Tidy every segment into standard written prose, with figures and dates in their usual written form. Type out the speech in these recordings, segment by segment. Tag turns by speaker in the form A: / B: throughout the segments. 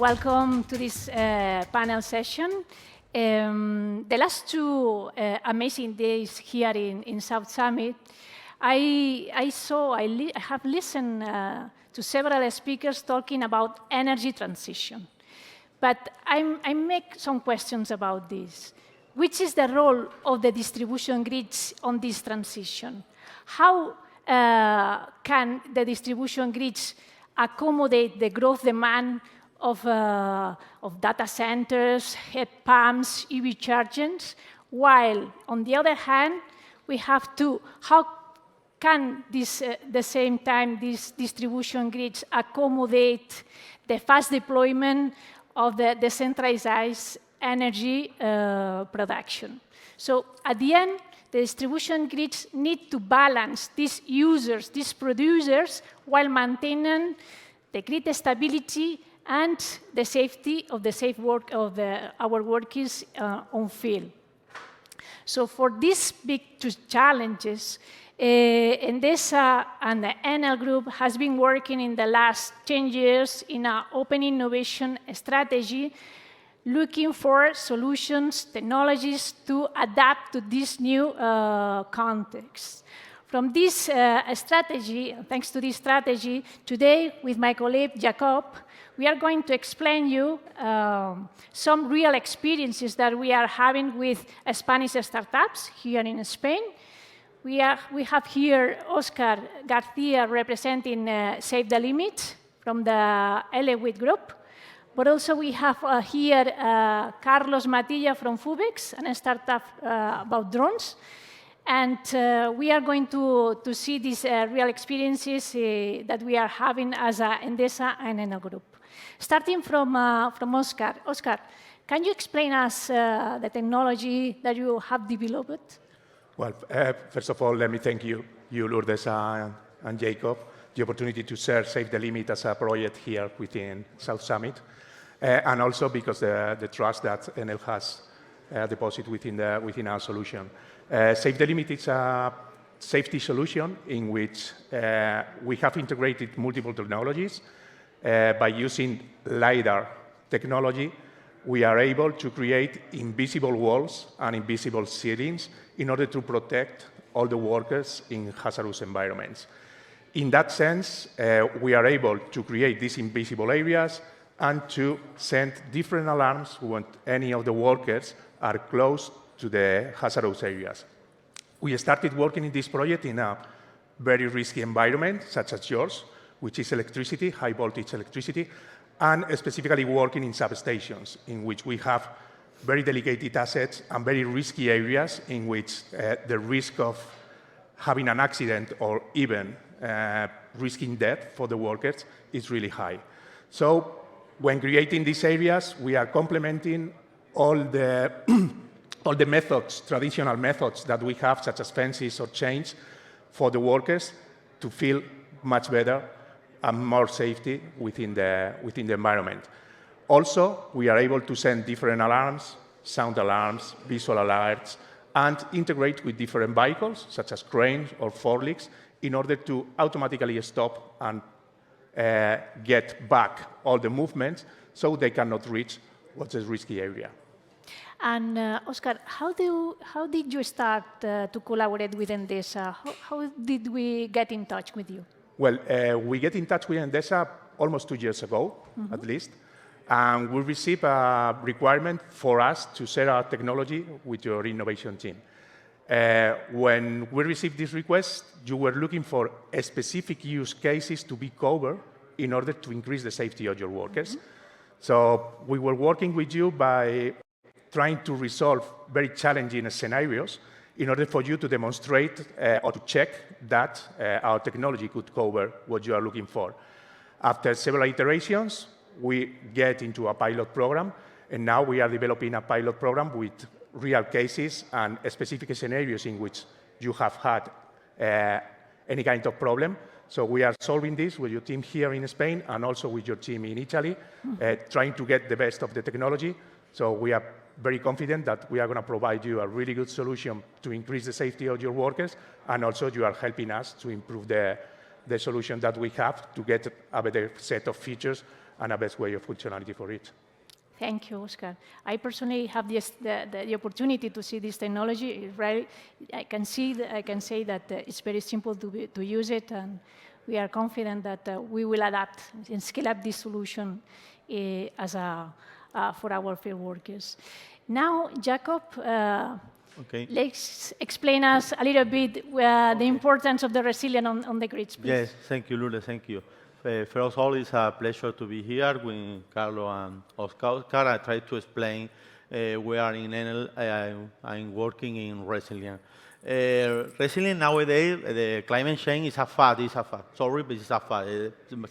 A: welcome to this panel session. The last two amazing days here in South Summit, I have listened to several speakers talking about energy transition. But I make some questions about this. Which is the role of the distribution grids on this transition? How can the distribution grids accommodate the growth demand of data centers, heat pumps, EV chargers, while, on the other hand, we have to, how can this, the same time, these distribution grids accommodate the fast deployment of the decentralized energy production? So at the end, the distribution grids need to balance these users, these producers, while maintaining the grid stability and the safety of the safe work of our workers on field. So for these big two challenges, Endesa and the Enel Group has been working in the last 10 years in an open innovation strategy, looking for solutions, technologies to adapt to this new context. From this strategy, thanks to this strategy, today with my colleague Jacob, we are going to explain you some real experiences that we are having with Spanish startups here in Spain. We have here Oscar Garcia representing Save the Limit from the Elewit Group. But also we have here Carlos Matilla from Fubex, a startup about drones. And we are going to see these real experiences that we are having as Endesa and Enel Group. Starting from Oscar. Oscar, can you explain us the technology that you have developed?
B: Well, first of all, let me thank you Lourdes and Jacob, the opportunity to share Save the Limit as a project here within South Summit. And also because the trust that Enel has deposited within our solution. Save the Limit is a safety solution in which we have integrated multiple technologies. By using LiDAR technology, we are able to create invisible walls and invisible ceilings in order to protect all the workers in hazardous environments. In that sense, we are able to create these invisible areas and to send different alarms when any of the workers are close to the hazardous areas. We started working in this project in a very risky environment, such as yours, which is electricity, high voltage electricity, and specifically working in substations, in which we have very delicate assets and very risky areas in which the risk of having an accident or even risking death for the workers is really high. So when creating these areas, we are complementing all the methods, traditional methods that we have, such as fences or chains, for the workers to feel much better and more safety within the environment. Also, we are able to send different alarms, sound alarms, visual alerts, and integrate with different vehicles, such as cranes or forklifts, in order to automatically stop and get back all the movements so they cannot reach what's a risky area.
A: And Oscar, how did you start to collaborate with Endesa? How did we get in touch with you?
B: Well, we get in touch with Endesa almost 2 years ago, at least, and we received a requirement for us to share our technology with your innovation team. When we received this request, you were looking for specific use cases to be covered in order to increase the safety of your workers. So we were working with you by trying to resolve very challenging scenarios in order for you to demonstrate or to check that our technology could cover what you are looking for. After several iterations, we get into a pilot program, and now we are developing a pilot program with real cases and specific scenarios in which you have had any kind of problem. So we are solving this with your team here in Spain and also with your team in Italy, trying to get the best of the technology. So we are very confident that we are going to provide you a really good solution to increase the safety of your workers, and also you are helping us to improve the solution that we have to get a better set of features and a best way of functionality for it.
A: Thank you, Oscar. I personally have the opportunity to see this technology. I can say that it's very simple to use it, and we are confident that we will adapt and scale up this solution for our field workers. Now, Jacob, let's explain us a little bit the importance of the resilience on the grids, please.
C: Yes, thank you, Lourdes, thank you. First of all, it's a pleasure to be here with Carlo and Oscar. I try to explain we are in Enel. I'm working in resilience. Resilience nowadays, the climate change is a fact. It's a fact. Sorry, but it's a fact.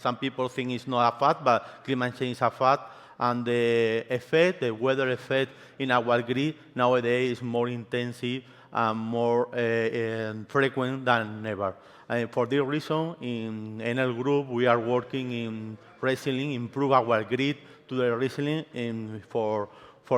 C: Some people think it's not a fact, but climate change is a fact. And the effect, the weather effect in our grid nowadays is more intensive and more frequent than ever. For this reason, in Enel Group, we are working in resilience, improve our grid to the resilience for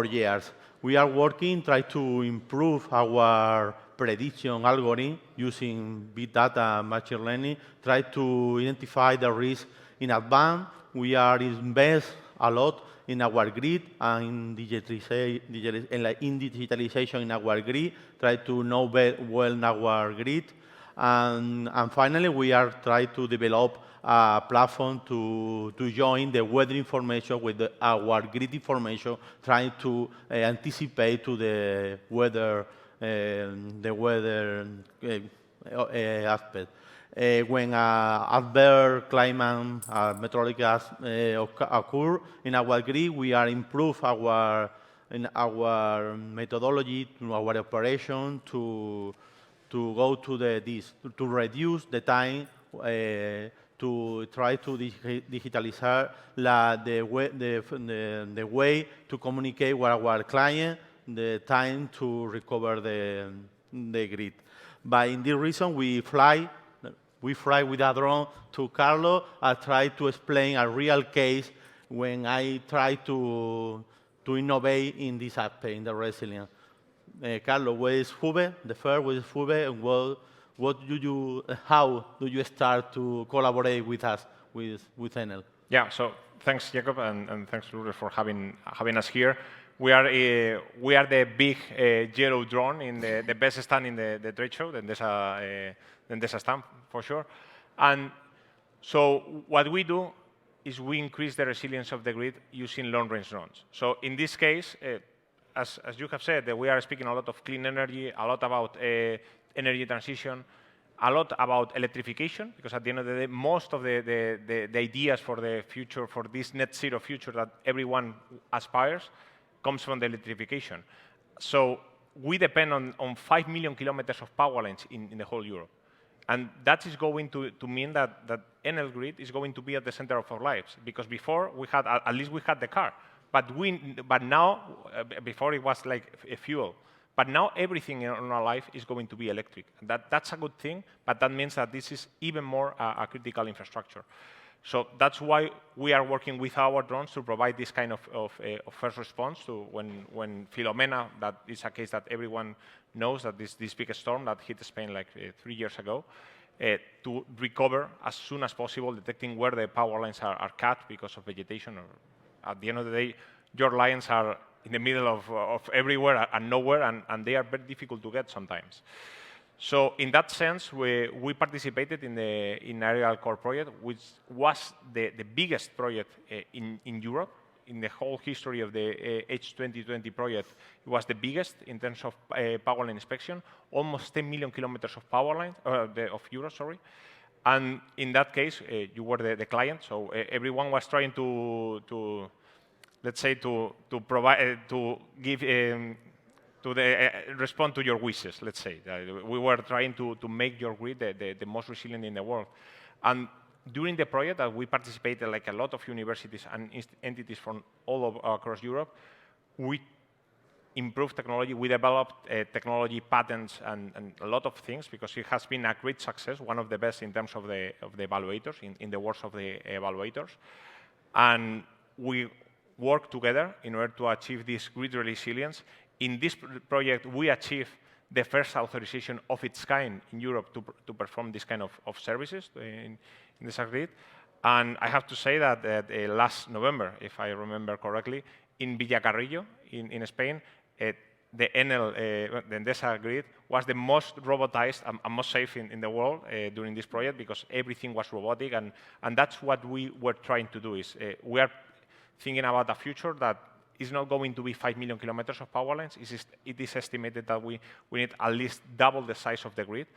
C: years. We are working, try to improve our prediction algorithm using big data and machine learning, try to identify the risk in advance. We are invest a lot in our grid and in digitalization in our grid, try to know well our grid. And finally, we are trying to develop a platform to join the weather information with our grid information, trying to anticipate to the weather aspect. When adverse climate meteorological occur in our grid, we are improve our methodology, to our operation to go to to reduce the time, to try to digitalize the way to communicate with our client, the time to recover the grid. By this reason, we fly with a drone to Carlo. I try to explain a real case when I try to innovate in this aspect, in the resilience. Carlo, where is FUBE? The first, where is FUBE? And how do you start to collaborate with us, with Enel?
D: Yeah, so thanks, Jacob, and thanks, Lourdes, for having us here. We are the big yellow drone in the best stand in the trade show, the Endesa stand, for sure. And so what we do is we increase the resilience of the grid using long-range drones. So in this case, as you have said, we are speaking a lot of clean energy, a lot about energy transition, a lot about electrification, because at the end of the day, most of the ideas for the future, for this net zero future that everyone aspires, comes from the electrification. So we depend on 5 million kilometers of power lines in the whole Europe. And that is going to mean that Enel Grid is going to be at the center of our lives, because before we had, at least we had the car. But now, before it was like a fuel. But now everything in our life is going to be electric. That's a good thing, but that means that this is even more a critical infrastructure. So that's why we are working with our drones to provide this kind of first response to when Filomena, that is a case that everyone knows, that this big storm that hit Spain like 3 years ago, to recover as soon as possible, detecting where the power lines are cut because of vegetation. Or at the end of the day, your lines are in the middle of everywhere and nowhere, and they are very difficult to get sometimes. So in that sense, we participated in the Aerial Core project, which was the biggest project in Europe. In the whole history of the H2020 project, it was the biggest in terms of power line inspection, almost 10 million kilometers of power lines, of Europe, sorry. And in that case, you were the client, so everyone was trying to let's say, to provide, to give, respond to your wishes, let's say. We were trying to make your grid the most resilient in the world. And during the project, we participated like a lot of universities and entities from all across Europe. We improved technology, we developed technology patents and a lot of things, because it has been a great success, one of the best in terms of the evaluators, in the words of the evaluators. And we work together in order to achieve this grid resilience. In this project, we achieved the first authorization of its kind in Europe to perform this kind of services in the grid. And I have to say that last November, if I remember correctly, in Villacarrillo, in Spain, the Enel, the Endesa grid, was the most robotized and most safe in the world during this project because everything was robotic, and that's what we were trying to do. Is we are thinking about a future that is not going to be 5 million kilometers of power lines. It is estimated that we need at least double the size of the grid,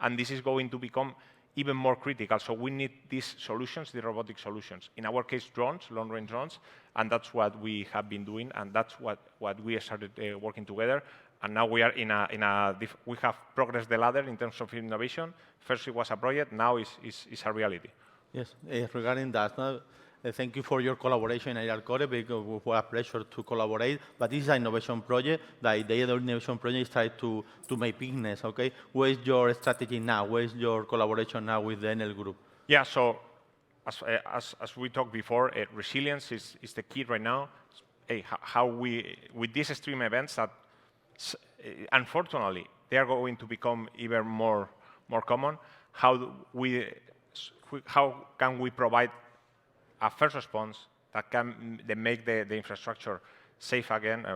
D: and this is going to become even more critical. So we need these solutions, the robotic solutions. In our case, drones, long-range drones, and that's what we have been doing, and that's what we started working together. And now we are we have progressed the ladder in terms of innovation. First it was a project, now it's a reality.
C: Yes, regarding that, thank you for your collaboration in ARCore, because it was a pleasure to collaborate. But this is an innovation project. The idea of the innovation project is try to make business, okay? What is your strategy now? What is your collaboration now with the Enel Group?
D: Yeah, so as we talked before, resilience is the key right now. How with these extreme events that, unfortunately, they are going to become even more common, how can we provide a first response that can make the infrastructure safe again,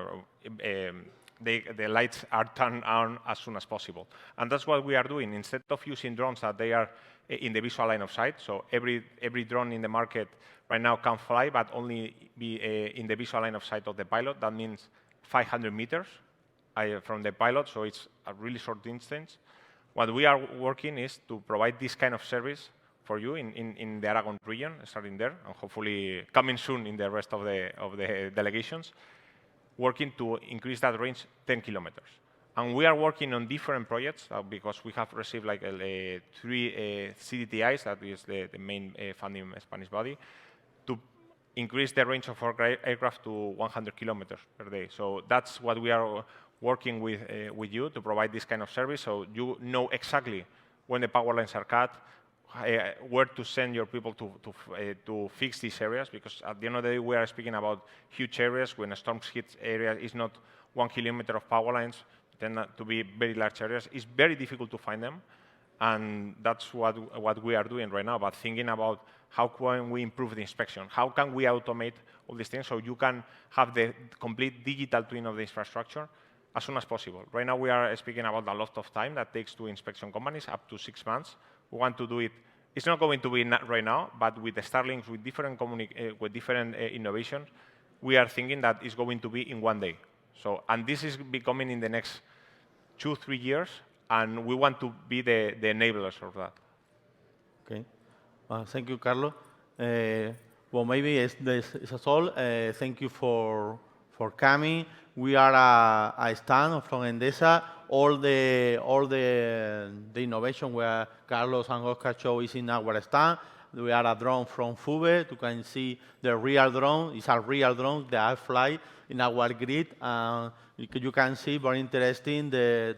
D: the lights are turned on as soon as possible. And that's what we are doing. Instead of using drones that they are in the visual line of sight, so every drone in the market right now can fly, but only be in the visual line of sight of the pilot. That means 500 meters from the pilot, so it's a really short distance. What we are working is to provide this kind of service for you in the Aragon region, starting there, and hopefully coming soon in the rest of the delegations, working to increase that range 10 kilometers. And we are working on different projects because we have received like 3 CDTIs, that is the main funding Spanish body, to increase the range of our aircraft to 100 kilometers per day. So that's what we are working with you to provide this kind of service, so you know exactly when the power lines are cut, where to send your people to fix these areas, because at the end of the day, we are speaking about huge areas. When a storm hits area, it's not 1 kilometer of power lines, tend to be very large areas. It's very difficult to find them, and that's what we are doing right now, but thinking about how can we improve the inspection, how can we automate all these things so you can have the complete digital twin of the infrastructure as soon as possible. Right now, we are speaking about a lot of time that takes to inspection companies, up to 6 months. We want to do it. It's not going to be right now, but with the Starlinks, with different innovations, we are thinking that it's going to be in 1 day. So, and this is becoming in the next 2-3 years, and we want to be the enablers of that.
C: Okay. Thank you, Carlos. Well, maybe it's all. Thank you for coming. We are a stand from Endesa. All the innovation where Carlos and Oscar show is in our stand. We are a drone from FUVE. You can see the real drone. It's a real drone. They are fly in our grid. You can see very interesting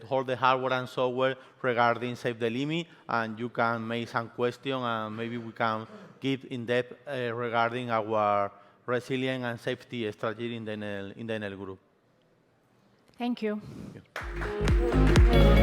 C: all the hardware and software regarding Save the Limit, and you can make some question, and maybe we can give in depth regarding our resilience and safety strategy in the Enel Group.
A: Thank you.
C: Thank you.